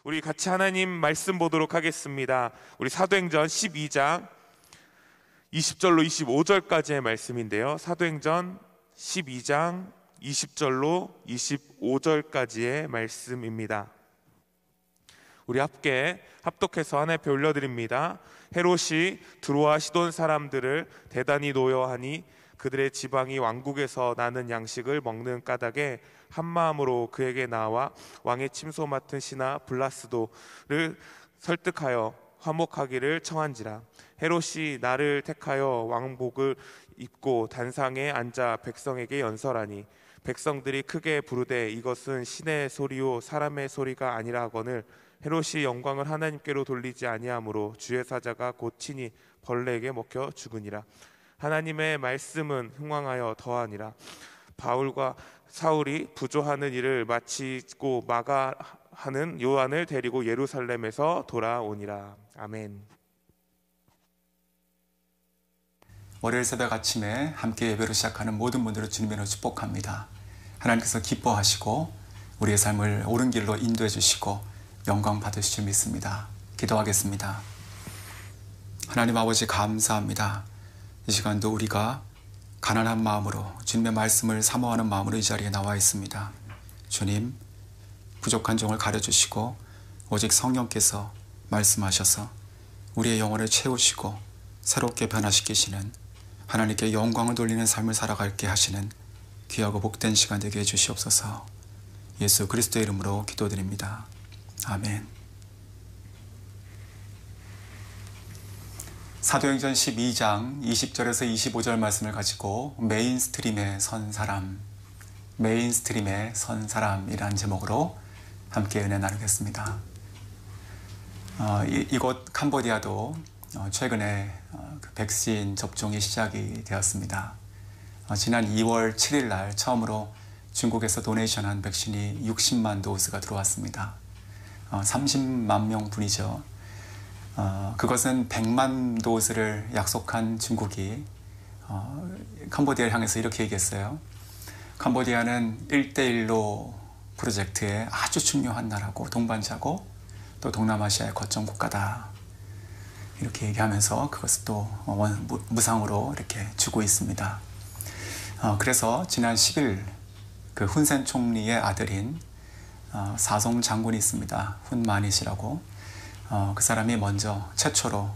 우리 같이 하나님 말씀 보도록 하겠습니다. 우리 사도행전 12장 20절로 25절까지의 말씀인데요. 사도행전 12장 20절로 25절까지의 말씀입니다. 우리 함께 합독해서 하나님께 올려드립니다. 헤롯이 두로와 시돈 사람들을 대단히 노여하니 그들의 지방이 왕국에서 나는 양식을 먹는 까닭에 한마음으로 그에게 나와 왕의 침소 맡은 신하 블라스도를 설득하여 화목하기를 청한지라. 헤롯이 나를 택하여 왕복을 입고 단상에 앉아 백성에게 연설하니 백성들이 크게 부르되 이것은 신의 소리요 사람의 소리가 아니라 하거늘 헤롯이 영광을 하나님께로 돌리지 아니하므로 주의 사자가 곧 친히 벌레에게 먹혀 죽으니라. 하나님의 말씀은 흥왕하여 더하니라. 바울과 사울이 부조하는 일을 마치고 마가하는 요한을 데리고 예루살렘에서 돌아오니라. 아멘. 월요일 새벽 아침에 함께 예배로 시작하는 모든 분들을 주님으로 축복합니다. 하나님께서 기뻐하시고 우리의 삶을 옳은 길로 인도해 주시고 영광 받으실 줄 믿습니다. 기도하겠습니다. 하나님 아버지 감사합니다. 이 시간도 우리가 가난한 마음으로 주님의 말씀을 사모하는 마음으로 이 자리에 나와 있습니다. 주님, 부족한 종을 가려주시고 오직 성령께서 말씀하셔서 우리의 영혼을 채우시고 새롭게 변화시키시는 하나님께 영광을 돌리는 삶을 살아갈게 하시는 귀하고 복된 시간 되게 해주시옵소서. 예수 그리스도의 이름으로 기도드립니다. 아멘. 사도행전 12장 20절에서 25절 말씀을 가지고 메인스트림에 선 사람이라는 제목으로 함께 은혜 나누겠습니다. 이곳 캄보디아도 최근에 그 백신 접종이 시작이 되었습니다. 지난 2월 7일 날 처음으로 중국에서 도네이션한 백신이 60만 도스가 들어왔습니다. 30만 명분이죠. 그것은 100만 도스를 약속한 중국이 캄보디아를 향해서 이렇게 얘기했어요. 캄보디아는 1대1로 프로젝트의 아주 중요한 나라고 동반자고 또 동남아시아의 거점 국가다. 이렇게 얘기하면서 그것을 또 무상으로 이렇게 주고 있습니다. 그래서 지난 10일 그 훈센 총리의 아들인 사송 장군이 있습니다. 훈마닛이라고. 그 사람이 먼저 최초로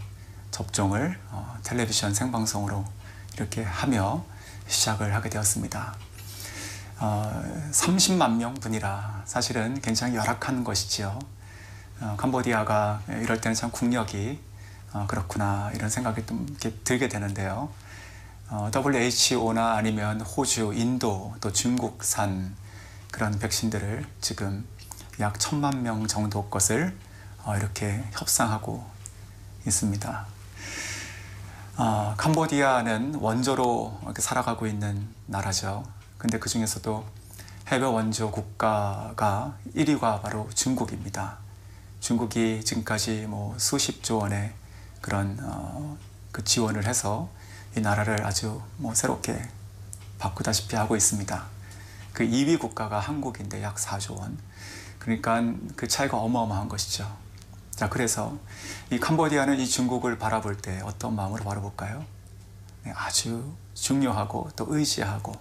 접종을 텔레비전 생방송으로 이렇게 하며 시작을 하게 되었습니다. 30만 명분이라 사실은 굉장히 열악한 것이지요. 캄보디아가 이럴 때는 참 국력이 그렇구나 이런 생각이 좀 이렇게 들게 되는데요. WHO나 아니면 호주, 인도, 또 중국산 그런 백신들을 지금 약 1,000만 명 정도 것을 이렇게 협상하고 있습니다. 캄보디아는 원조로 이렇게 살아가고 있는 나라죠. 근데 그 중에서도 해외 원조 국가가 1위가 바로 중국입니다. 중국이 지금까지 뭐 수십조 원의 그런 그 지원을 해서 이 나라를 아주 뭐 새롭게 바꾸다시피 하고 있습니다. 그 2위 국가가 한국인데 약 4조 원. 그러니까 그 차이가 어마어마한 것이죠. 자, 그래서 이 캄보디아는 이 중국을 바라볼 때 어떤 마음으로 바라볼까요? 네, 아주 중요하고 또 의지하고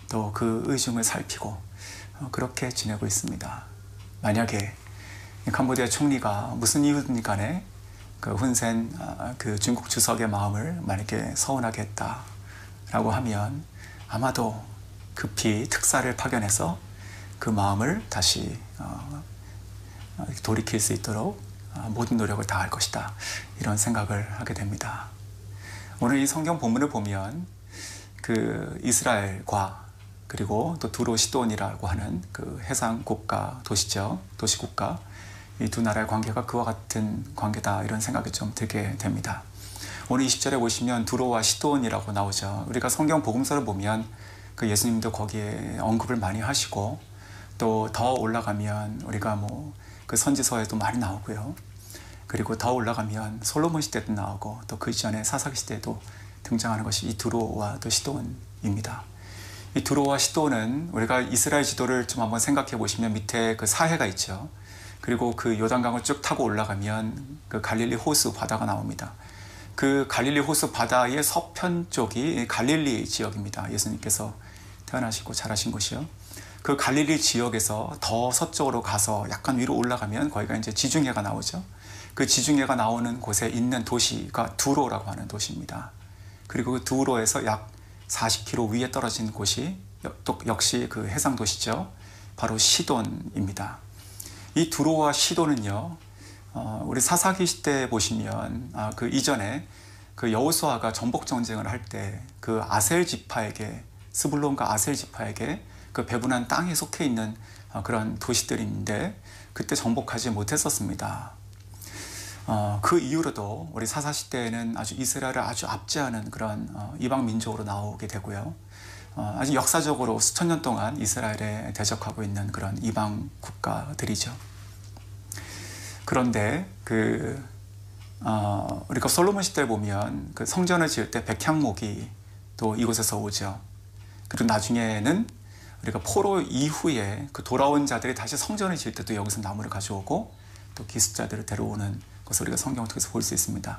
또 그 의중을 살피고 그렇게 지내고 있습니다. 만약에 이 캄보디아 총리가 무슨 이유든 간에 그 훈센 그 중국 주석의 마음을 만약에 서운하게 했다라고 하면 아마도 급히 특사를 파견해서 그 마음을 다시 돌이킬 수 있도록 모든 노력을 다할 것이다. 이런 생각을 하게 됩니다. 오늘 이 성경 본문을 보면 그 이스라엘과 그리고 또 두로 시돈이라고 하는 그 해상 국가 도시죠. 도시국가. 이 두 나라의 관계가 그와 같은 관계다 이런 생각이 좀 들게 됩니다. 오늘 20절에 보시면 두로와 시돈이라고 나오죠. 우리가 성경 복음서를 보면 그 예수님도 거기에 언급을 많이 하시고 또 더 올라가면 우리가 뭐 그 선지서에도 많이 나오고요. 그리고 더 올라가면 솔로몬 시대도 나오고 또 그 전에 사사기 시대도 등장하는 것이 이 두로와 또 시돈입니다. 이 두로와 시돈은 우리가 이스라엘 지도를 좀 한번 생각해 보시면 밑에 그 사해가 있죠. 그리고 그 요단강을 쭉 타고 올라가면 그 갈릴리 호수 바다가 나옵니다. 그 갈릴리 호수 바다의 서편 쪽이 갈릴리 지역입니다. 예수님께서 태어나시고 자라신 곳이요. 그 갈릴리 지역에서 더 서쪽으로 가서 약간 위로 올라가면 거기가 이제 지중해가 나오죠. 그 지중해가 나오는 곳에 있는 도시가 두로라고 하는 도시입니다. 그리고 그 두로에서 약 40km 위에 떨어진 곳이 또 역시 그 해상 도시죠. 바로 시돈입니다. 이 두로와 시돈은요, 우리 사사기 시대에 보시면 그 이전에 그 여호수아가 전복 전쟁을 할 때 그 아셀 지파에게, 스불론과 아셀 지파에게 그 배분한 땅에 속해 있는 그런 도시들인데 그때 정복하지 못했었습니다. 그 이후로도 우리 사사 시대에는 아주 이스라엘을 아주 압제하는 그런 이방 민족으로 나오게 되고요. 아주 역사적으로 수천 년 동안 이스라엘에 대적하고 있는 그런 이방 국가들이죠. 그런데 우리가 솔로몬 시대에 보면 그 성전을 지을 때 백향목이 또 이곳에서 오죠. 그리고 나중에는 우리가 포로 이후에 그 돌아온 자들이 다시 성전을 지을 때도 여기서 나무를 가져오고 또 기숙자들을 데려오는 것을 우리가 성경을 통해서 볼 수 있습니다.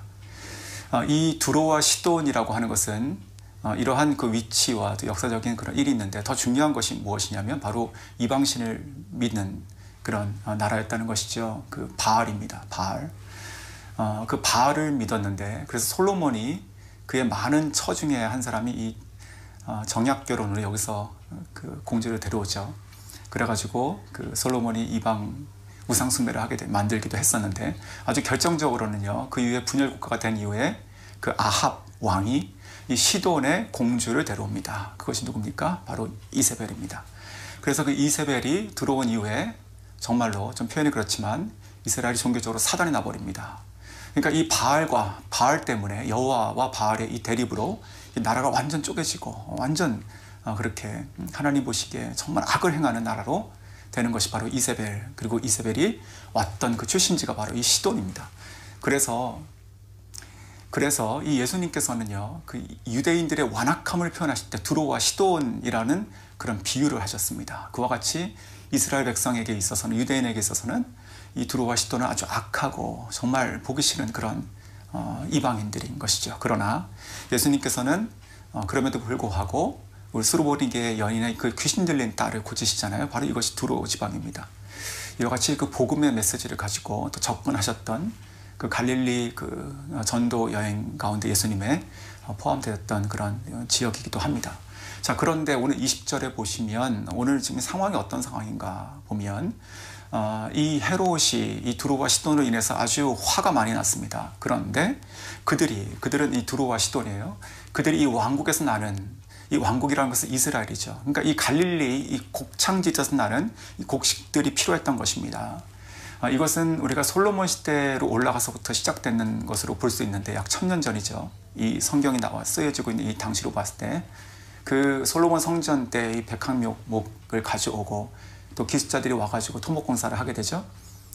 이 두로와 시돈이라고 하는 것은 이러한 그 위치와 또 역사적인 그런 일이 있는데 더 중요한 것이 무엇이냐면 바로 이방신을 믿는 그런 나라였다는 것이죠. 그 바알입니다. 바알. 그 바알을 믿었는데 그래서 솔로몬이 그의 많은 처 중에 한 사람이 이 정약 결혼으로 여기서 그 공주를 데려오죠. 그래가지고 그 솔로몬이 이방 우상 숭배를 만들기도 했었는데 아주 결정적으로는요. 그 이후에 분열 국가가 된 이후에 그 아합 왕이 이 시돈의 공주를 데려옵니다. 그것이 누굽니까? 바로 이세벨입니다. 그래서 그 이세벨이 들어온 이후에 정말로 좀 표현이 그렇지만 이스라엘이 종교적으로 사단이 나버립니다. 그러니까 이 바알 때문에 여호와와 바알의 이 대립으로 이 나라가 완전 쪼개지고 완전 그렇게 하나님 보시기에 정말 악을 행하는 나라로 되는 것이 바로 이세벨, 그리고 이세벨이 왔던 그 출신지가 바로 이 시돈입니다. 그래서 이 예수님께서는요, 그 유대인들의 완악함을 표현하실 때 두로와 시돈이라는 그런 비유를 하셨습니다. 그와 같이 이스라엘 백성에게 있어서는, 유대인에게 있어서는 이 두로와 시돈은 아주 악하고 정말 보기 싫은 그런 이방인들인 것이죠. 그러나 예수님께서는 그럼에도 불구하고 우리 수르보니게의 여인의 그 귀신 들린 딸을 고치시잖아요. 바로 이것이 두로 지방입니다. 이와 같이 그 복음의 메시지를 가지고 또 접근하셨던 그 갈릴리 그 전도 여행 가운데 예수님의 포함되었던 그런 지역이기도 합니다. 자, 그런데 오늘 20절에 보시면 오늘 지금 상황이 어떤 상황인가 보면 이 헤롯이 이 두로와 시돈으로 인해서 아주 화가 많이 났습니다. 그런데 그들은 이 두로와 시돈이에요. 그들이 이 왕국에서 나는, 이 왕국이라는 것은 이스라엘이죠. 그러니까 이 갈릴리 이 곡창지대에서 나는 이 곡식들이 필요했던 것입니다. 이것은 우리가 솔로몬 시대로 올라가서부터 시작되는 것으로 볼 수 있는데 약 1000년 전이죠. 이 성경이 나와 쓰여지고 있는 이 당시로 봤을 때 그 솔로몬 성전 때 이 백향목을 가져오고 또 기숙자들이 와가지고 토목공사를 하게 되죠.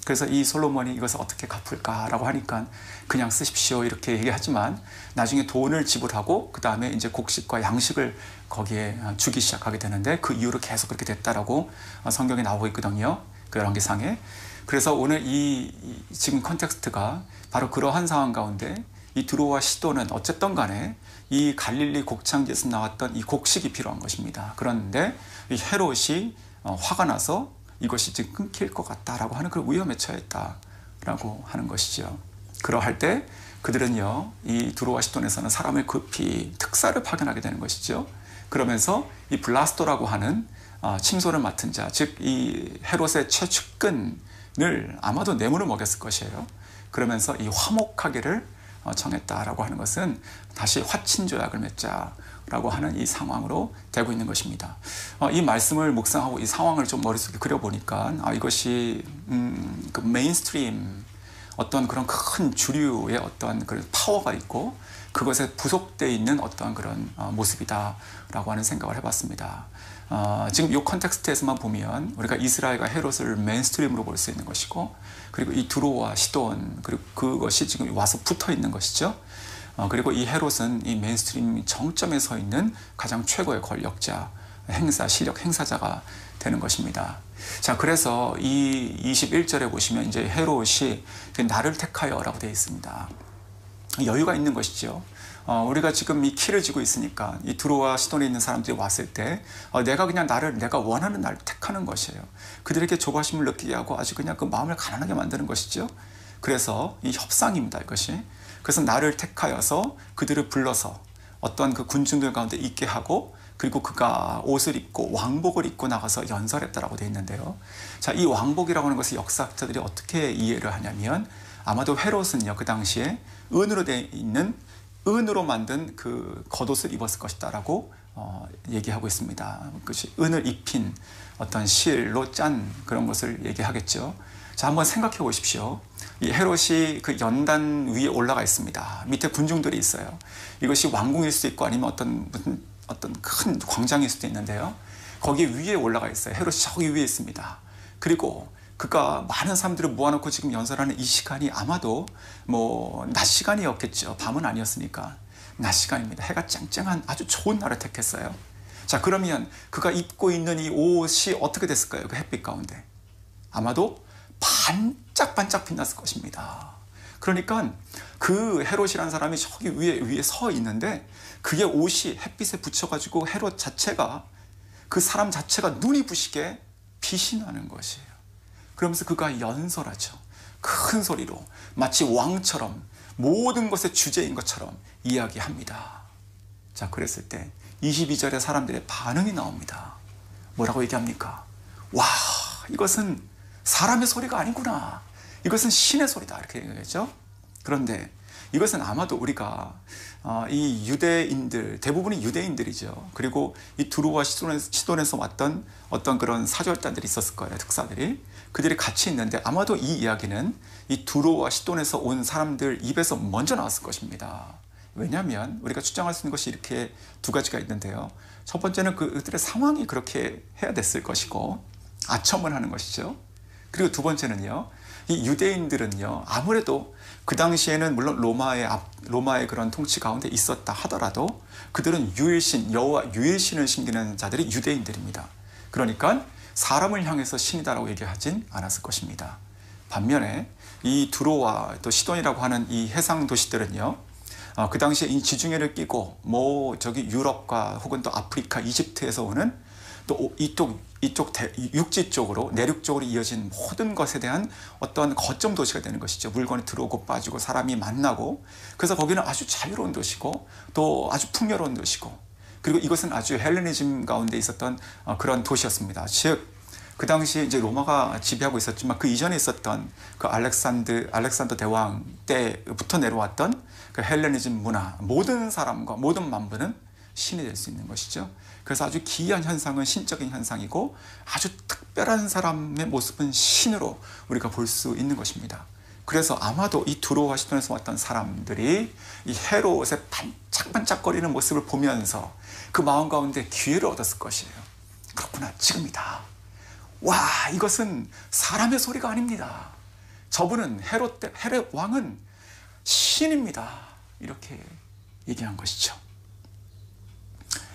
그래서 이 솔로몬이 이것을 어떻게 갚을까라고 하니까 그냥 쓰십시오 이렇게 얘기하지만 나중에 돈을 지불하고 그 다음에 이제 곡식과 양식을 거기에 주기 시작하게 되는데 그 이후로 계속 그렇게 됐다라고 성경에 나오고 있거든요. 그 열왕기상에. 그래서 오늘 이 지금 컨텍스트가 바로 그러한 상황 가운데 이 두로와 시돈은 어쨌든 간에 이 갈릴리 곡창지에서 나왔던 이 곡식이 필요한 것입니다. 그런데 이 헤롯이 화가 나서 이것이 지금 끊길 것 같다라고 하는 그런 위험에 처했다라고 하는 것이죠. 그러할 때 그들은요, 이 두로와 시돈에서는 사람을 급히 특사를 파견하게 되는 것이죠. 그러면서 이 블라스토라고 하는 침소를 맡은 자, 즉 이 헤롯의 최측근을 아마도 뇌물을 먹였을 것이에요. 그러면서 이 화목하기를 정했다라고 하는 것은 다시 화친조약을 맺자라고 하는 이 상황으로 되고 있는 것입니다. 이 말씀을 묵상하고 이 상황을 좀 머릿속에 그려보니까 이것이 그 메인스트림 어떤 그런 큰 주류의 어떤 그런 파워가 있고 그것에 부속되어 있는 어떤 그런 모습이다라고 하는 생각을 해봤습니다. 지금 이 컨텍스트에서만 보면 우리가 이스라엘과 헤롯을 메인스트림으로 볼 수 있는 것이고 그리고 이 두로와 시돈 그리고 그것이 지금 와서 붙어 있는 것이죠. 그리고 이 헤롯은 이 메인스트림 정점에 서 있는 가장 최고의 권력자, 실력 행사자가 되는 것입니다. 자, 그래서 이 21절에 보시면 이제 헤롯이 나를 택하여라고 되어 있습니다. 여유가 있는 것이죠. 우리가 지금 이 키를 쥐고 있으니까 이 두로와 시돈에 있는 사람들이 왔을 때 내가 그냥 내가 원하는 나를 택하는 것이에요. 그들에게 조바심을 느끼게 하고 아주 그냥 그 마음을 가난하게 만드는 것이죠. 그래서 이 협상입니다, 이것이. 그래서 나를 택하여서 그들을 불러서 어떤 그 군중들 가운데 있게 하고, 그리고 그가 옷을 입고 왕복을 입고 나가서 연설했다라고 되어 있는데요. 자, 이 왕복이라고 하는 것을 역사학자들이 어떻게 이해를 하냐면, 아마도 헤롯은요, 그 당시에 은으로 되어 있는, 은으로 만든 그 겉옷을 입었을 것이다라고 얘기하고 있습니다. 그것이 은을 입힌 어떤 실로 짠 그런 것을 얘기하겠죠. 자, 한번 생각해 보십시오. 이 헤롯이 그 연단 위에 올라가 있습니다. 밑에 군중들이 있어요. 이것이 왕궁일 수도 있고 아니면 어떤 큰 광장일 수도 있는데요. 거기 위에 올라가 있어요. 헤롯이 저기 위에 있습니다. 그리고 그가 많은 사람들을 모아놓고 지금 연설하는 이 시간이 아마도 뭐 낮 시간이었겠죠. 밤은 아니었으니까 낮 시간입니다. 해가 쨍쨍한 아주 좋은 날을 택했어요. 자, 그러면 그가 입고 있는 이 옷이 어떻게 됐을까요? 그 햇빛 가운데 아마도 반짝반짝 빛났을 것입니다. 그러니까 그 헤롯이라는 사람이 저기 위에 서 있는데 그의 옷이 햇빛에 붙여가지고 헤롯 자체가, 그 사람 자체가 눈이 부시게 빛이 나는 것이에요. 그러면서 그가 연설하죠. 큰 소리로 마치 왕처럼 모든 것의 주제인 것처럼 이야기합니다. 자, 그랬을 때 22절에 사람들의 반응이 나옵니다. 뭐라고 얘기합니까? 와, 이것은 사람의 소리가 아니구나. 이것은 신의 소리다. 이렇게 얘기하죠. 그런데 이것은 아마도 우리가 이 유대인들, 대부분이 유대인들이죠. 그리고 이 두로와 시돈에서 왔던 어떤 그런 사절단들이 있었을 거예요. 특사들이. 그들이 같이 있는데 아마도 이 이야기는 이 두로와 시돈에서 온 사람들 입에서 먼저 나왔을 것입니다. 왜냐하면 우리가 추정할 수 있는 것이 이렇게 두 가지가 있는데요. 첫 번째는 그들의 상황이 그렇게 해야 됐을 것이고 아첨을 하는 것이죠. 그리고 두 번째는요, 이 유대인들은요, 아무래도 그 당시에는 물론 로마의 그런 통치 가운데 있었다 하더라도 그들은 유일신, 여호와 유일신을 섬기는 자들이 유대인들입니다. 그러니까 사람을 향해서 신이다라고 얘기하진 않았을 것입니다. 반면에 이 두로와 또 시돈이라고 하는 이 해상 도시들은요, 그 당시에 이 지중해를 끼고 뭐 저기 유럽과 혹은 또 아프리카, 이집트에서 오는 또 이쪽 육지 쪽으로, 내륙 쪽으로 이어진 모든 것에 대한 어떤 거점 도시가 되는 것이죠. 물건이 들어오고 빠지고 사람이 만나고, 그래서 거기는 아주 자유로운 도시고 또 아주 풍요로운 도시고, 그리고 이것은 아주 헬레니즘 가운데 있었던 그런 도시였습니다. 즉, 그 당시에 이제 로마가 지배하고 있었지만 그 이전에 있었던 그 알렉산더 대왕 때부터 내려왔던 그 헬레니즘 문화, 모든 사람과 모든 만부는 신이 될 수 있는 것이죠. 그래서 아주 기이한 현상은 신적인 현상이고 아주 특별한 사람의 모습은 신으로 우리가 볼 수 있는 것입니다. 그래서 아마도 이 두로와 시돈에서 왔던 사람들이 이 헤롯의 반짝반짝거리는 모습을 보면서 그 마음 가운데 기회를 얻었을 것이에요. 그렇구나, 지금이다. 와, 이것은 사람의 소리가 아닙니다. 저분은 헤롯 왕은 신입니다. 이렇게 얘기한 것이죠.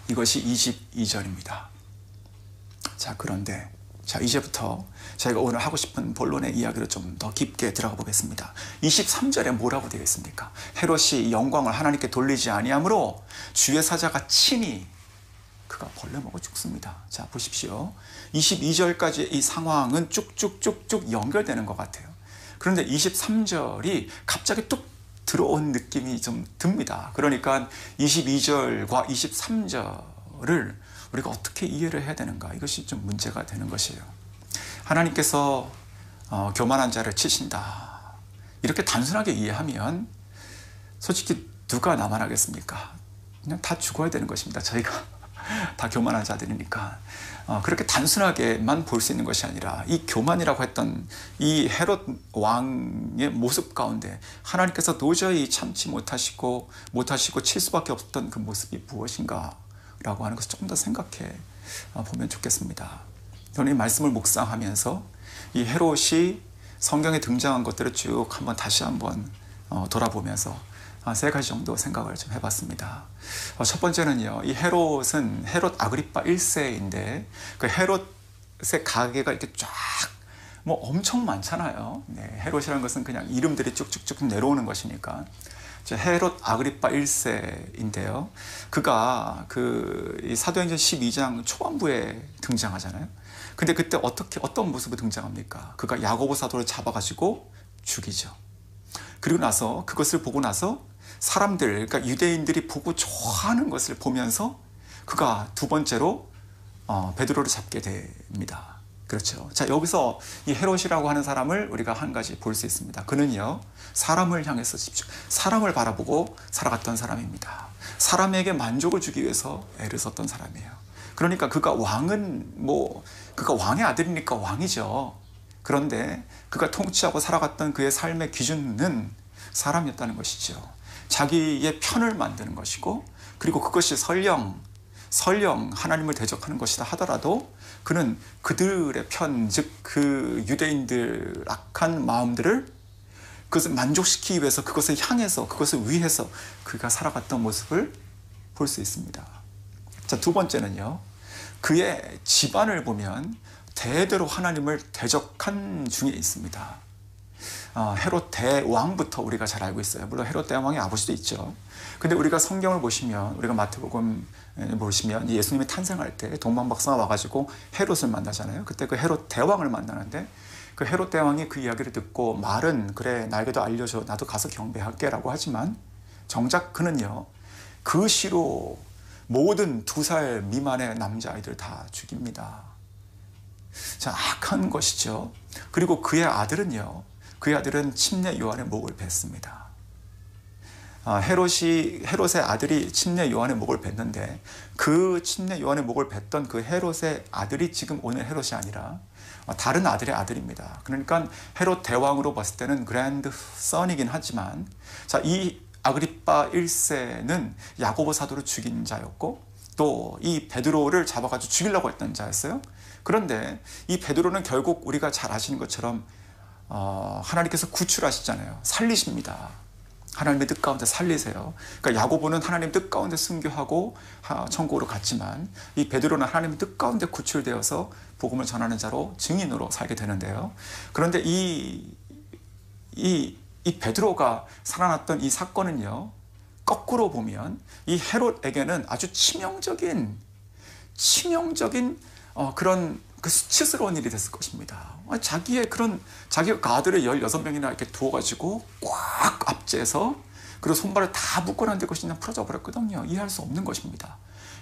이것이 22절입니다. 자, 그런데 이제부터 저희가 오늘 하고 싶은 본론의 이야기를 좀 더 깊게 들어가 보겠습니다. 23절에 뭐라고 되어 있습니까? 헤롯이 영광을 하나님께 돌리지 아니하므로 주의 사자가 친히 그가 벌레 먹어 죽습니다. 자, 보십시오. 22절까지 이 상황은 쭉쭉쭉쭉 연결되는 것 같아요. 그런데 23절이 갑자기 뚝 들어온 느낌이 좀 듭니다. 그러니까 22절과 23절을 우리가 어떻게 이해를 해야 되는가, 이것이 좀 문제가 되는 것이에요. 하나님께서 교만한 자를 치신다, 이렇게 단순하게 이해하면 솔직히 누가 나만하겠습니까? 그냥 다 죽어야 되는 것입니다. 저희가 다 교만한 자들이니까. 그렇게 단순하게만 볼 수 있는 것이 아니라 이 교만이라고 했던 이 헤롯 왕의 모습 가운데 하나님께서 도저히 참지 못하시고 칠 수밖에 없었던 그 모습이 무엇인가 라고 하는 것을 조금 더 생각해 보면 좋겠습니다. 저는 이 말씀을 묵상하면서 이 헤롯이 성경에 등장한 것들을 쭉 다시 한번 돌아보면서 세 가지 정도 생각을 좀 해봤습니다. 첫 번째는요, 이 헤롯은 헤롯 아그리파 1세인데 그 헤롯 헤롯의 가계가 이렇게 쫙 뭐 엄청 많잖아요. 네, 헤롯이라는 것은 그냥 이름들이 쭉쭉쭉 내려오는 것이니까. 헤롯 아그리파 1세인데요. 그가 이 사도행전 12장 초반부에 등장하잖아요. 근데 그때 어떤 모습으로 등장합니까? 그가 야고보 사도를 잡아가지고 죽이죠. 그리고 나서 그것을 보고 나서 사람들, 그러니까 유대인들이 보고 좋아하는 것을 보면서 그가 두 번째로 베드로를 잡게 됩니다. 그렇죠. 자, 여기서 이 헤롯이라고 하는 사람을 우리가 한 가지 볼 수 있습니다. 그는요, 사람을 향해서 사람을 바라보고 살아갔던 사람입니다. 사람에게 만족을 주기 위해서 애를 썼던 사람이에요. 그러니까 그가 왕의 아들이니까 왕이죠. 그런데 그가 통치하고 살아갔던 그의 삶의 기준은 사람이었다는 것이죠. 자기의 편을 만드는 것이고, 그리고 그것이 설령 하나님을 대적하는 것이다 하더라도 그는 그들의 편, 즉 그 유대인들 악한 마음들을 그것을 만족시키기 위해서, 그것을 향해서, 그것을 위해서 그가 살아갔던 모습을 볼 수 있습니다. 자, 두 번째는요, 그의 집안을 보면 대대로 하나님을 대적한 중에 있습니다. 헤롯 대왕부터 우리가 잘 알고 있어요. 물론 헤롯 대왕의 아버지도 있죠. 근데 우리가 성경을 보시면, 우리가 마태복음 보시면 예수님이 탄생할 때 동방박사가 와가지고 헤롯을 만나잖아요. 그때 그 헤롯 대왕을 만나는데, 그 헤롯 대왕이 그 이야기를 듣고 말은 그래 나에게도 알려줘, 나도 가서 경배할게 라고 하지만 정작 그는요, 그 시로 모든 2살 미만의 남자아이들 다 죽입니다. 자, 악한 것이죠. 그리고 그의 아들은 침례 요한의 목을 뱉습니다. 헤롯의 아들이 침례 요한의 목을 뱉는데, 그 침례 요한의 목을 뱉던 그 헤롯의 아들이 지금 오늘 헤롯이 아니라 다른 아들의 아들입니다. 그러니까 헤롯 대왕으로 봤을 때는 그랜드 선이긴 하지만, 자, 이 아그리파 1세는 야고보 사도를 죽인 자였고, 또 이 베드로를 잡아가지고 죽이려고 했던 자였어요. 그런데 이 베드로는 결국 우리가 잘 아시는 것처럼 하나님께서 구출하시잖아요. 살리십니다. 하나님의 뜻 가운데 살리세요. 그러니까 야고보는 하나님 뜻 가운데 순교하고 천국으로 갔지만, 이 베드로는 하나님의 뜻 가운데 구출되어서 복음을 전하는 자로, 증인으로 살게 되는데요. 그런데 이 베드로가 살아났던 이 사건은요, 거꾸로 보면 이 헤롯에게는 아주 치명적인 그런 수치스러운 일이 됐을 것입니다. 자기가 아들을 16명이나 이렇게 두어가지고 꽉 압제해서, 그리고 손발을 다 묶어놓은 데 것이 그냥 풀어져 버렸거든요. 이해할 수 없는 것입니다.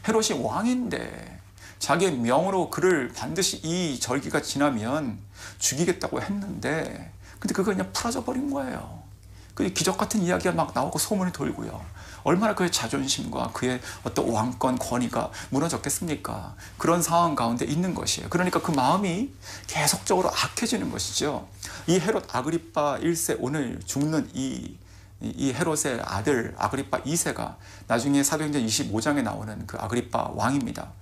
헤롯이 왕인데 자기의 명으로 그를 반드시 이 절기가 지나면 죽이겠다고 했는데, 근데 그거 그냥 풀어져 버린 거예요. 그 기적 같은 이야기가 막 나오고 소문이 돌고요. 얼마나 그의 자존심과 그의 어떤 왕권 권위가 무너졌겠습니까? 그런 상황 가운데 있는 것이에요. 그러니까 그 마음이 계속적으로 악해지는 것이죠. 이 헤롯 아그리파 1세, 오늘 죽는 이 헤롯의 아들 아그리파 2세가 나중에 사도행전 25장에 나오는 그 아그리파 왕입니다.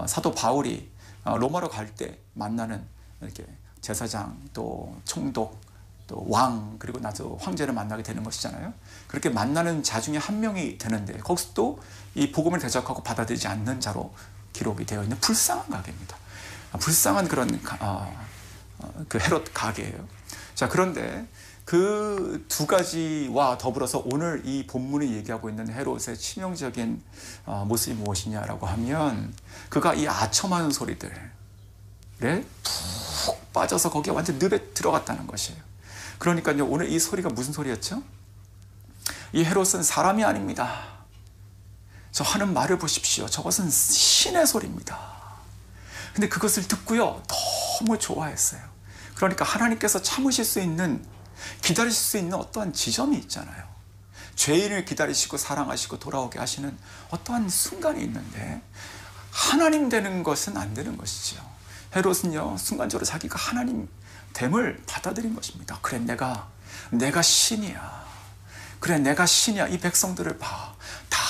사도 바울이 로마로 갈 때 만나는 이렇게 제사장, 또 총독, 또 왕, 그리고 나서 황제를 만나게 되는 것이잖아요. 그렇게 만나는 자 중에 한 명이 되는데, 거기서 또 이 복음을 대적하고 받아들이지 않는 자로 기록이 되어 있는 불쌍한 가게입니다. 불쌍한 그런 그 헤롯 가게예요. 자, 그런데 그 두 가지와 더불어서 오늘 이 본문이 얘기하고 있는 헤롯의 치명적인 모습이 무엇이냐라고 하면, 그가 이 아첨하는 소리들에 푹 빠져서 거기에 완전 늪에 들어갔다는 것이에요. 그러니까요, 오늘 이 소리가 무슨 소리였죠? 이 헤롯은 사람이 아닙니다. 저 하는 말을 보십시오. 저것은 신의 소리입니다. 근데 그것을 듣고요, 너무 좋아했어요. 그러니까 하나님께서 참으실 수 있는, 기다리실 수 있는 어떠한 지점이 있잖아요. 죄인을 기다리시고 사랑하시고 돌아오게 하시는 어떠한 순간이 있는데, 하나님 되는 것은 안 되는 것이죠. 헤롯은요, 순간적으로 자기가 하나님 됨을 받아들인 것입니다. 그래, 내가 신이야. 그래, 내가 신이야. 이 백성들을 봐. 다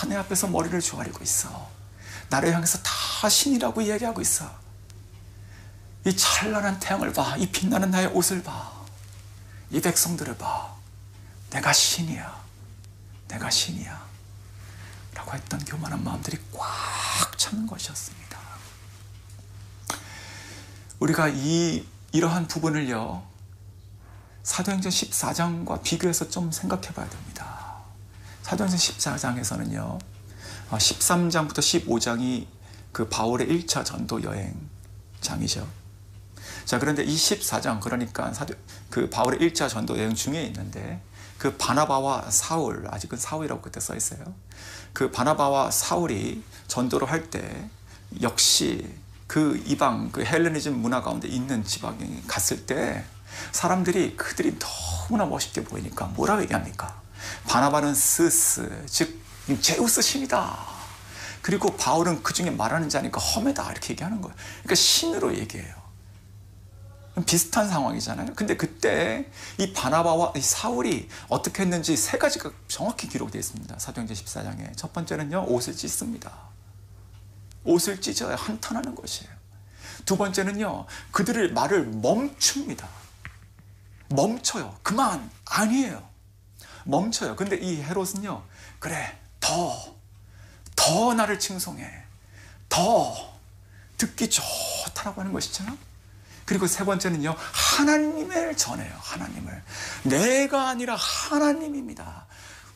내 앞에서 머리를 조아리고 있어. 나를 향해서 다 신이라고 이야기하고 있어. 이 찬란한 태양을 봐. 이 빛나는 나의 옷을 봐. 이 백성들을 봐. 내가 신이야. 내가 신이야. 라고 했던 교만한 마음들이 꽉 차는 것이었습니다. 우리가 이러한 부분을요, 사도행전 14장과 비교해서 좀 생각해 봐야 됩니다. 사도행전 14장에서는요, 13장부터 15장이 그 바울의 1차 전도 여행장이죠. 자, 그런데 이 14장, 그러니까 그 바울의 1차 전도 여행 중에 있는데, 그 바나바와 사울, 아직은 사울이라고 그때 써 있어요. 그 바나바와 사울이 전도를 할 때 역시 그 이방, 그 헬레니즘 문화 가운데 있는 지방에 갔을 때 사람들이 그들이 너무나 멋있게 보이니까 뭐라고 얘기합니까? 바나바는 스스, 즉 제우스 신이다. 그리고 바울은 그 중에 말하는 자니까 험해다, 이렇게 얘기하는 거예요. 그러니까 신으로 얘기해요. 비슷한 상황이잖아요. 근데 그때 이 바나바와 이 사울이 어떻게 했는지 세 가지가 정확히 기록되어 있습니다. 사도행전 14장에. 첫 번째는요, 옷을 찢습니다. 옷을 찢어야 한탄하는 것이에요. 두 번째는요, 그들의 말을 멈춥니다. 멈춰요. 그만! 아니에요. 멈춰요. 근데 이 헤롯은요, 그래, 더 나를 칭송해. 더 듣기 좋다라고 하는 것이죠. 그리고 세 번째는요, 하나님을 전해요. 하나님을. 내가 아니라 하나님입니다.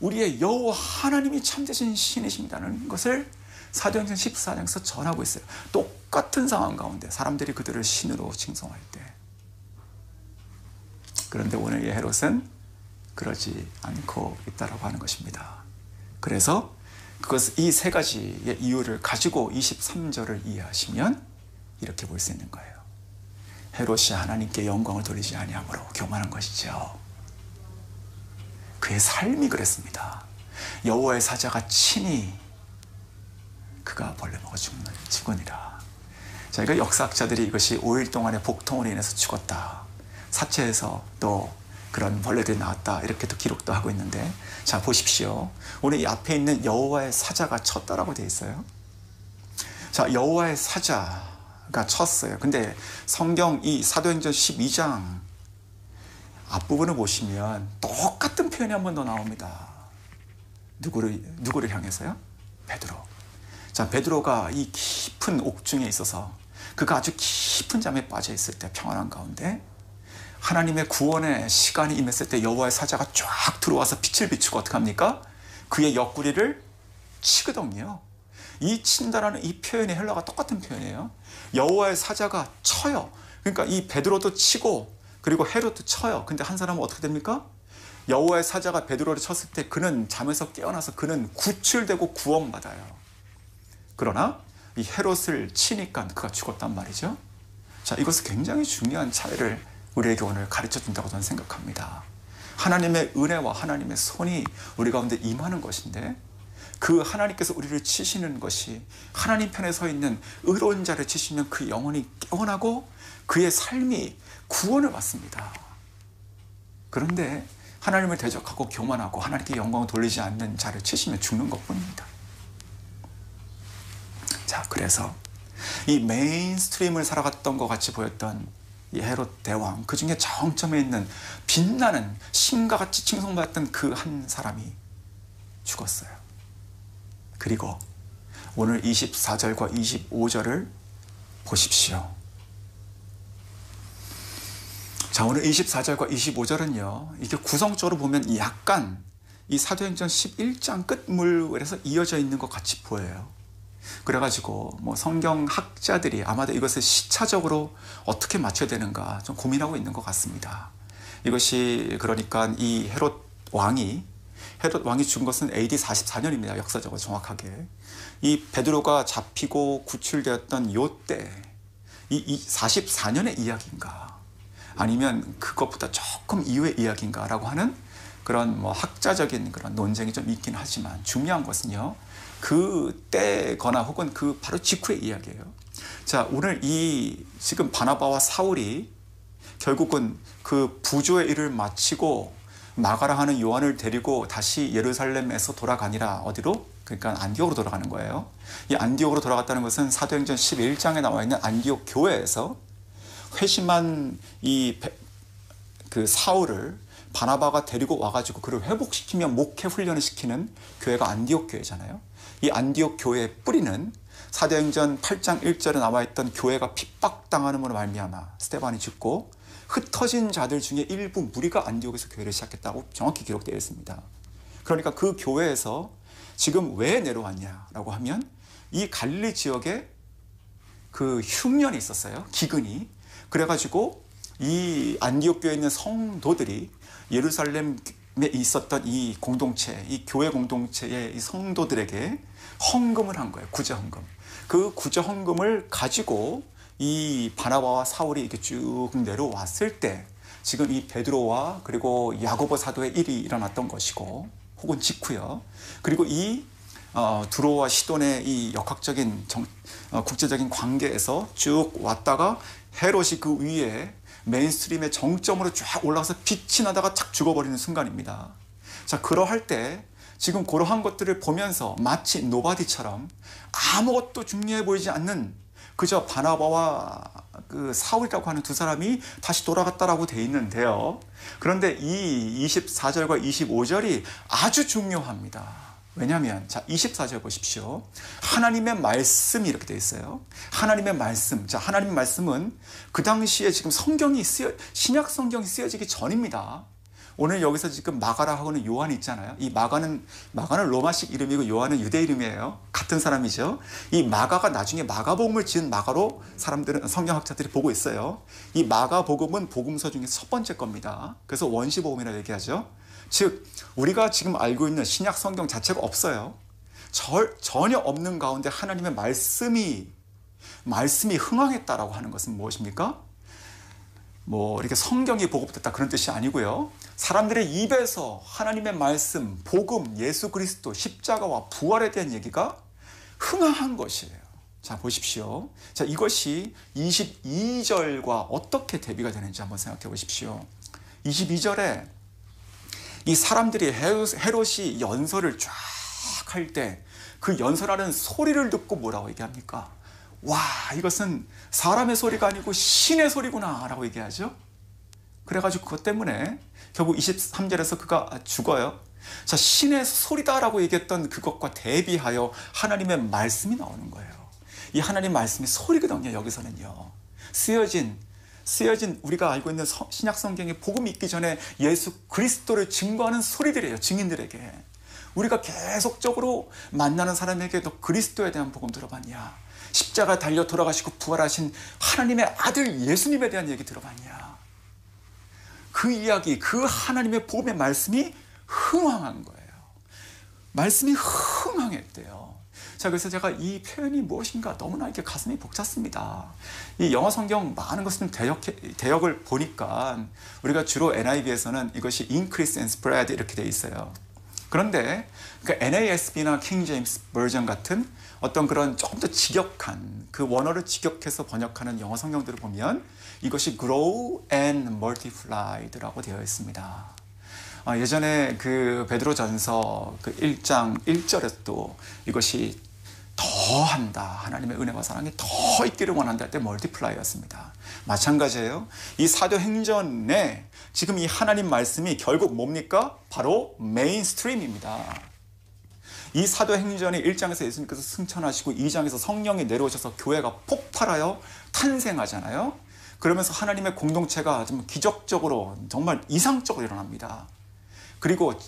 우리의 여호와 하나님이 참되신 신이십니다는 것을 사도행전 14장에서 전하고 있어요. 똑같은 상황 가운데 사람들이 그들을 신으로 칭송할 때. 그런데 오늘 이 헤롯은 그러지 않고 있다라고 하는 것입니다. 그래서 이 세 가지의 이유를 가지고 23절을 이해하시면 이렇게 볼 수 있는 거예요. 헤롯이 하나님께 영광을 돌리지 아니함으로 교만한 것이죠. 그의 삶이 그랬습니다. 여호와의 사자가 친히 그가 벌레 먹어 죽는 직원이라. 저희가 역사학자들이 이것이 5일 동안의 복통으로 인해서 죽었다, 사체에서 또 그런 벌레들이 나왔다, 이렇게 또 기록도 하고 있는데, 자 보십시오. 오늘 이 앞에 있는 여호와의 사자가 쳤다라고 되어 있어요. 자, 여호와의 사자가 쳤어요. 근데 성경 이 사도행전 12장 앞부분을 보시면 똑같은 표현이 한 번 더 나옵니다. 누구를 향해서요? 베드로. 자, 베드로가 이 깊은 옥중에 있어서 그가 아주 깊은 잠에 빠져 있을 때, 평안한 가운데 하나님의 구원의 시간이 임했을 때 여호와의 사자가 쫙 들어와서 빛을 비추고 어떻게 합니까? 그의 옆구리를 치거든요. 이 친다라는 이 표현의 헬라가 똑같은 표현이에요. 여호와의 사자가 쳐요. 그러니까 이 베드로도 치고 그리고 헤롯도 쳐요. 근데 한 사람은 어떻게 됩니까? 여호와의 사자가 베드로를 쳤을 때 그는 잠에서 깨어나서 그는 구출되고 구원받아요. 그러나 이 헤롯을 치니까 그가 죽었단 말이죠. 자, 이것은 굉장히 중요한 차이를 우리에게 오늘 가르쳐 준다고 저는 생각합니다. 하나님의 은혜와 하나님의 손이 우리 가운데 임하는 것인데, 그 하나님께서 우리를 치시는 것이 하나님 편에 서 있는 의로운 자를 치시면 그 영혼이 깨어나고 그의 삶이 구원을 받습니다. 그런데 하나님을 대적하고 교만하고 하나님께 영광을 돌리지 않는 자를 치시면 죽는 것뿐입니다. 자, 그래서 이 메인스트림을 살아갔던 것 같이 보였던 이 헤롯 대왕, 그 중에 정점에 있는 빛나는 신과 같이 칭송받았던 그 한 사람이 죽었어요. 그리고 오늘 24절과 25절을 보십시오. 자, 오늘 24절과 25절은요, 이게 구성적으로 보면 약간 이 사도행전 11장 끝물에서 이어져 있는 것 같이 보여요. 그래가지고 뭐 성경학자들이 아마도 이것을 시차적으로 어떻게 맞춰야 되는가 좀 고민하고 있는 것 같습니다. 이것이 그러니까 이 헤롯 왕이 죽은 것은 AD 44년입니다. 역사적으로 정확하게. 이 베드로가 잡히고 구출되었던 요때 이 44년의 이야기인가, 아니면 그것보다 조금 이후의 이야기인가라고 하는 그런 뭐 학자적인 그런 논쟁이 좀 있긴 하지만, 중요한 것은요, 그 때거나 혹은 그 바로 직후의 이야기예요. 자, 오늘 이 지금 바나바와 사울이 결국은 그 부조의 일을 마치고 마가라 하는 요한을 데리고 다시 예루살렘에서 돌아가니라. 어디로? 그러니까 안디옥으로 돌아가는 거예요. 이 안디옥으로 돌아갔다는 것은 사도행전 11장에 나와 있는 안디옥 교회에서 회심한 그 사울을 바나바가 데리고 와가지고 그를 회복시키며 목회 훈련을 시키는 교회가 안디옥 교회잖아요. 이 안디옥 교회의 뿌리는 사도행전 8장 1절에 나와있던 교회가 핍박당하는으로 말미암아 스데반이 죽고 흩어진 자들 중에 일부 무리가 안디옥에서 교회를 시작했다고 정확히 기록되어 있습니다. 그러니까 그 교회에서 지금 왜 내려왔냐라고 하면 이 갈릴리 지역에 그 흉년이 있었어요. 기근이. 그래가지고 이 안디옥 교회에 있는 성도들이 예루살렘에 있었던 이 공동체, 이 교회 공동체의 이 성도들에게 헌금을 한 거예요. 구제 헌금. 그 구제 헌금을 가지고 이 바나바와 사울이 이렇게 쭉 내려왔을 때 지금 이 베드로와 그리고 야고보 사도의 일이 일어났던 것이고 혹은 직후요. 그리고 이 두로와 시돈의 이 역학적인 국제적인 관계에서 쭉 왔다가 헤롯이 그 위에 메인스트림의 정점으로 쫙 올라가서 빛이 나다가 착 죽어버리는 순간입니다. 자, 그러할 때 지금 그러한 것들을 보면서 마치 노바디처럼 아무것도 중요해 보이지 않는 그저 바나바와 그 사울이라고 하는 두 사람이 다시 돌아갔다라고 돼 있는데요. 그런데 이 24절과 25절이 아주 중요합니다. 왜냐하면 자 24절 보십시오. 하나님의 말씀이 이렇게 돼 있어요. 하나님의 말씀. 자, 하나님의 말씀은 그 당시에 지금 신약 성경이 쓰여지기 전입니다. 오늘 여기서 지금 마가라 하고는 요한이 있잖아요. 이 마가는 로마식 이름이고 요한은 유대 이름이에요. 같은 사람이죠. 이 마가가 나중에 마가복음을 지은 마가로 사람들은 성경학자들이 보고 있어요. 이 마가복음은 복음서 중에 첫 번째 겁니다. 그래서 원시복음이라고 얘기하죠. 즉 우리가 지금 알고 있는 신약 성경 자체가 없어요. 전혀 없는 가운데 하나님의 말씀이 흥황했다라고 하는 것은 무엇입니까? 뭐 이렇게 성경이 보급됐다 그런 뜻이 아니고요. 사람들의 입에서 하나님의 말씀, 복음, 예수 그리스도, 십자가와 부활에 대한 얘기가 흥황한 것이에요. 자, 보십시오. 자, 이것이 22절과 어떻게 대비가 되는지 한번 생각해 보십시오. 22절에 이 사람들이 헤롯이 연설을 쫙 할 때 그 연설하는 소리를 듣고 뭐라고 얘기합니까? 와, 이것은 사람의 소리가 아니고 신의 소리구나 라고 얘기하죠. 그래가지고 그것 때문에 결국 23절에서 그가 죽어요. 자, 신의 소리다라고 얘기했던 그것과 대비하여 하나님의 말씀이 나오는 거예요. 이 하나님 말씀이 소리거든요. 여기서는요. 쓰여진 우리가 알고 있는 신약 성경의 복음이 있기 전에 예수 그리스도를 증거하는 소리들이에요. 증인들에게. 우리가 계속적으로 만나는 사람에게 너 그리스도에 대한 복음 들어봤냐? 십자가 달려 돌아가시고 부활하신 하나님의 아들 예수님에 대한 얘기 들어봤냐? 그 이야기, 그 하나님의 복음의 말씀이 흥황한 거예요. 말씀이 흥황했대요. 자, 그래서 제가 이 표현이 무엇인가 너무나 이렇게 가슴이 벅찼습니다. 이 영어 성경 많은 것을 대역을 보니까 우리가 주로 NIV에서는 이것이 increase and spread 이렇게 돼 있어요. 그런데 그 NASB나 킹 제임스 버전 같은 어떤 그런 조금 더 직역한 그 원어를 직역해서 번역하는 영어 성경들을 보면 이것이 grow and multiply라고 되어 있습니다. 예전에 그 베드로전서 그 1장 1절에도 이것이 더한다. 하나님의 은혜와 사랑이 더 있기를 원한다 할 때 멀티플라이였습니다. 마찬가지예요. 이 사도행전에 지금 이 하나님 말씀이 결국 뭡니까? 바로 메인스트림입니다. 이 사도행전의 1장에서 예수님께서 승천하시고 2장에서 성령이 내려오셔서 교회가 폭발하여 탄생하잖아요. 그러면서 하나님의 공동체가 좀 기적적으로 정말 이상적으로 일어납니다. 그리고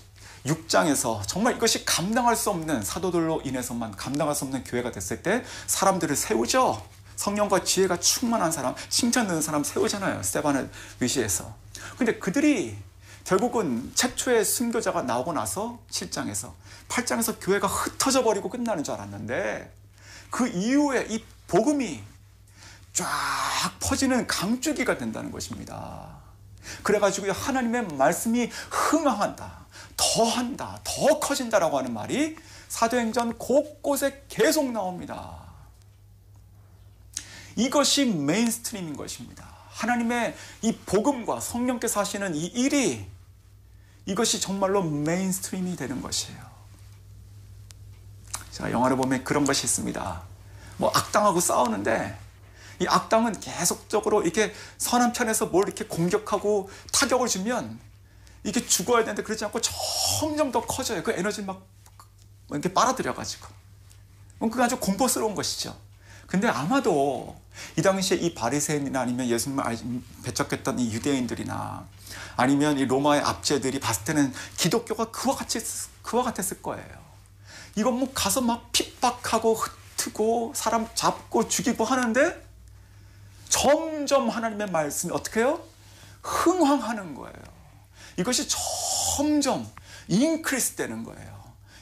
6장에서 정말 이것이 감당할 수 없는 사도들로 인해서만 감당할 수 없는 교회가 됐을 때 사람들을 세우죠. 성령과 지혜가 충만한 사람, 칭찬 듣는 사람 세우잖아요. 스데반을 위시해서. 근데 그들이 결국은 최초의 순교자가 나오고 나서 7장에서 8장에서 교회가 흩어져 버리고 끝나는 줄 알았는데 그 이후에 이 복음이 쫙 퍼지는 강줄기가 된다는 것입니다. 그래가지고 하나님의 말씀이 흥황한다, 더한다, 더 커진다라고 하는 말이 사도행전 곳곳에 계속 나옵니다. 이것이 메인스트림인 것입니다. 하나님의 이 복음과 성령께서 하시는 이 일이 이것이 정말로 메인스트림이 되는 것이에요. 제가 영화를 보면 그런 것이 있습니다. 뭐 악당하고 싸우는데 이 악당은 계속적으로 이렇게 선한 편에서 뭘 이렇게 공격하고 타격을 주면 이게 죽어야 되는데 그러지 않고 점점 더 커져요. 그 에너지를 막 이렇게 빨아들여가지고. 그게 아주 공포스러운 것이죠. 근데 아마도 이 당시에 이 바리새인이나 아니면 예수님을 배척했던 이 유대인들이나 아니면 이 로마의 압제들이 봤을 때는 기독교가 그와 같았을 거예요. 이건 뭐 가서 막 핍박하고 흩트고 사람 잡고 죽이고 하는데 점점 하나님의 말씀이 어떻게 해요? 흥황하는 거예요. 이것이 점점 인크리스 되는 거예요.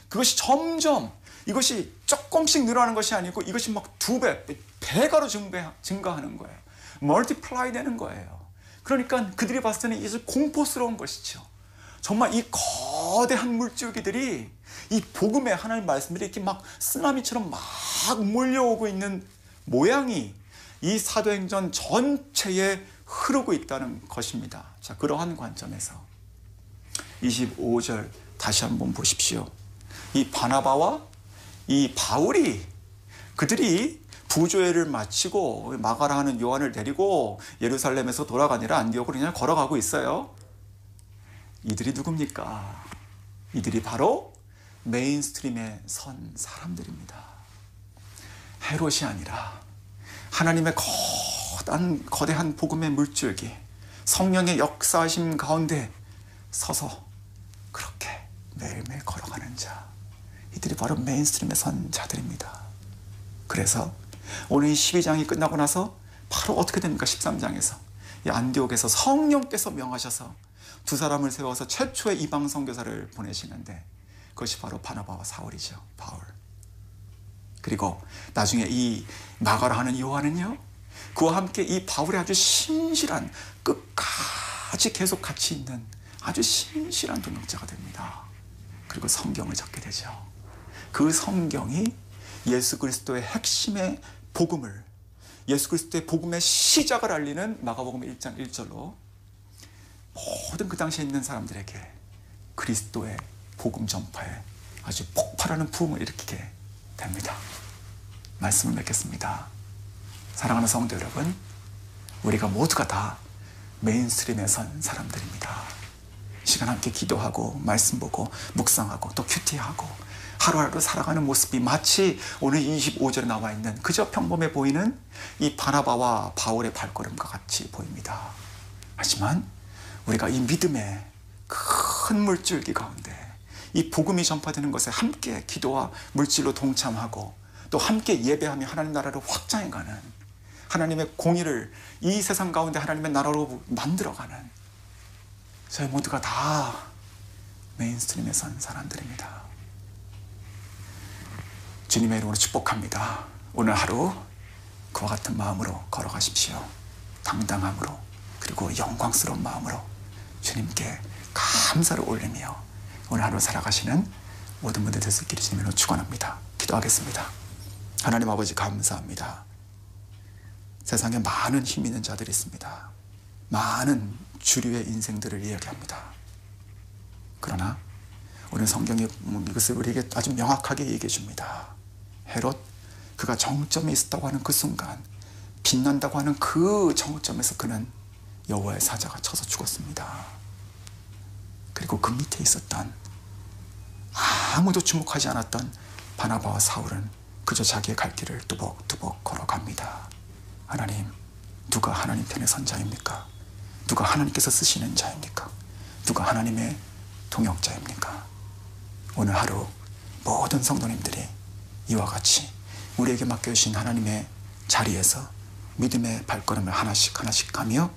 그것이 점점 이것이 조금씩 늘어나는 것이 아니고 이것이 막 2배, 배가로 증가하는 거예요. 멀티플라이 되는 거예요. 그러니까 그들이 봤을 때는 이게 공포스러운 것이죠. 정말 이 거대한 물줄기들이 이 복음의 하나님 말씀들이 이렇게 막 쓰나미처럼 막 몰려오고 있는 모양이 이 사도행전 전체에 흐르고 있다는 것입니다. 자, 그러한 관점에서 25절 다시 한번 보십시오. 이 바나바와 이 바울이 그들이 부조회를 마치고 마가라 하는 요한을 데리고 예루살렘에서 돌아가니라 안디옥으로 그냥 걸어가고 있어요. 이들이 누굽니까? 이들이 바로 메인스트림에 선 사람들입니다. 헤롯이 아니라 하나님의 거대한 복음의 물줄기, 성령의 역사하심 가운데 서서 그렇게 매일매일 걸어가는 자, 이들이 바로 메인스트림에 선 자들입니다. 그래서 오늘 이 12장이 끝나고 나서 바로 어떻게 됩니까? 13장에서 이 안디옥에서 성령께서 명하셔서 두 사람을 세워서 최초의 이방 선교사를 보내시는데 그것이 바로 바나바와 사울이죠. 바울. 그리고 나중에 이 마가라 하는 요한은요, 그와 함께 이 바울의 아주 신실한, 끝까지 계속 같이 있는 아주 신실한 동역자가 됩니다. 그리고 성경을 적게 되죠. 그 성경이 예수 그리스도의 핵심의 복음을, 예수 그리스도의 복음의 시작을 알리는 마가복음 1장 1절로 모든 그 당시에 있는 사람들에게 그리스도의 복음 전파에 아주 폭발하는 부흥을 일으키게 됩니다. 말씀을 맺겠습니다. 사랑하는 성도 여러분, 우리가 모두가 다 메인스트림에 선 사람들입니다. 시간 함께 기도하고 말씀 보고 묵상하고 또 큐티하고 하루하루 살아가는 모습이 마치 오늘 25절에 나와 있는 그저 평범해 보이는 이 바나바와 바울의 발걸음과 같이 보입니다. 하지만 우리가 이 믿음의 큰 물줄기 가운데 이 복음이 전파되는 것에 함께 기도와 물질로 동참하고 또 함께 예배하며 하나님 나라를 확장해가는, 하나님의 공의를 이 세상 가운데 하나님의 나라로 만들어가는 저희 모두가 다 메인스트림에 선 사람들입니다. 주님의 이름으로 축복합니다. 오늘 하루 그와 같은 마음으로 걸어가십시오. 당당함으로 그리고 영광스러운 마음으로 주님께 감사를 올리며 오늘 하루 살아가시는 모든 분들 되실 길을 주님으로 축원합니다. 기도하겠습니다. 하나님 아버지 감사합니다. 세상에 많은 힘 있는 자들이 있습니다. 많은 주류의 인생들을 이야기합니다. 그러나 오늘 성경이 이것을 우리에게 아주 명확하게 얘기해 줍니다. 헤롯, 그가 정점에 있었다고 하는 그 순간, 빛난다고 하는 그 정점에서 그는 여호와의 사자가 쳐서 죽었습니다. 그리고 그 밑에 있었던 아무도 주목하지 않았던 바나바와 사울은 그저 자기의 갈 길을 뚜벅뚜벅 걸어갑니다. 하나님, 누가 하나님 편에 선 자입니까? 누가 하나님께서 쓰시는 자입니까? 누가 하나님의 동역자입니까? 오늘 하루 모든 성도님들이 이와 같이 우리에게 맡겨주신 하나님의 자리에서 믿음의 발걸음을 하나씩 가며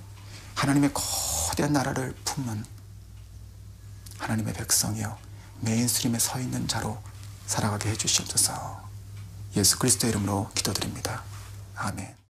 하나님의 거대한 나라를 품는 하나님의 백성이요 메인스트림에 서 있는 자로 살아가게 해주시옵소서. 예수 그리스도의 이름으로 기도드립니다. 아멘.